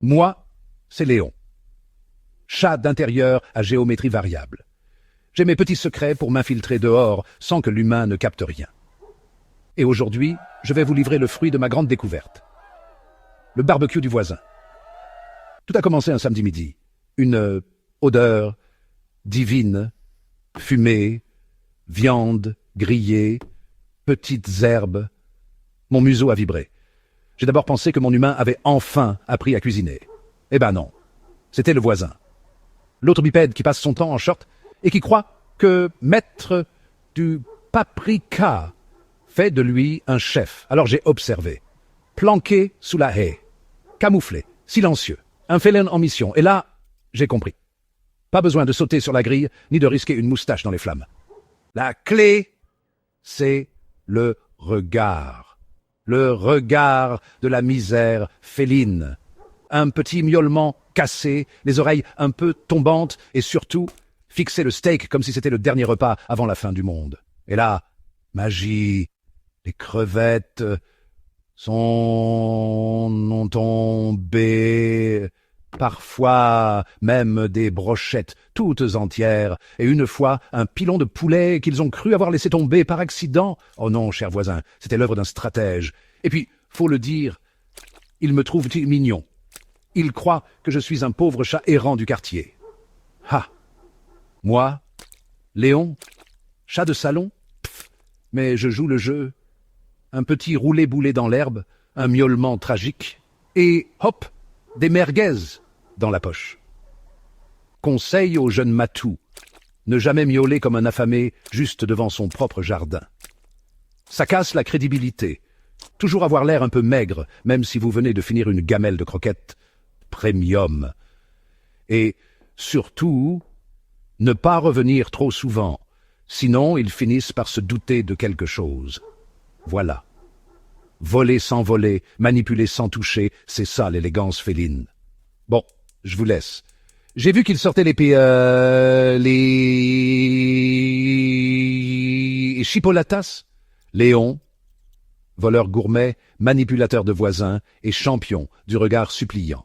Moi, c'est Léon. Chat d'intérieur à géométrie variable. J'ai mes petits secrets pour m'infiltrer dehors sans que l'humain ne capte rien. Et aujourd'hui, je vais vous livrer le fruit de ma grande découverte. Le barbecue du voisin. Tout a commencé un samedi midi. Une odeur divine, fumée, viande, grillée, petites herbes. Mon museau a vibré. J'ai d'abord pensé que mon humain avait enfin appris à cuisiner. Eh ben non, c'était le voisin. L'autre bipède qui passe son temps en short et qui croit que mettre du paprika fait de lui un chef. Alors j'ai observé. Planqué sous la haie, camouflé, silencieux, un félin en mission. Et là, j'ai compris. Pas besoin de sauter sur la grille, ni de risquer une moustache dans les flammes. La clé, c'est le regard. Le regard de la misère féline. Un petit miaulement cassé, les oreilles un peu tombantes, et surtout, fixer le steak comme si c'était le dernier repas avant la fin du monde. Et là, magie, les crevettes sont tombées, parfois même des brochettes toutes entières, et une fois un pilon de poulet qu'ils ont cru avoir laissé tomber par accident. Oh non, cher voisin, c'était l'œuvre d'un stratège. Et puis, faut le dire, ils me trouvent mignon. Ils croient que je suis un pauvre chat errant du quartier. Ah! Moi, Léon, chat de salon, pff, mais je joue le jeu. Un petit roulé-boulé dans l'herbe, un miaulement tragique, et hop, des merguez dans la poche. Conseil au jeune matou, ne jamais miauler comme un affamé juste devant son propre jardin. Ça casse la crédibilité. Toujours avoir l'air un peu maigre, même si vous venez de finir une gamelle de croquettes premium. Et surtout, ne pas revenir trop souvent, sinon ils finissent par se douter de quelque chose. Voilà. Voler sans voler, manipuler sans toucher, c'est ça l'élégance féline. Bon, je vous laisse. J'ai vu qu'ils sortaient les chipolatas. Léon, voleur gourmet, manipulateur de voisins et champion du regard suppliant.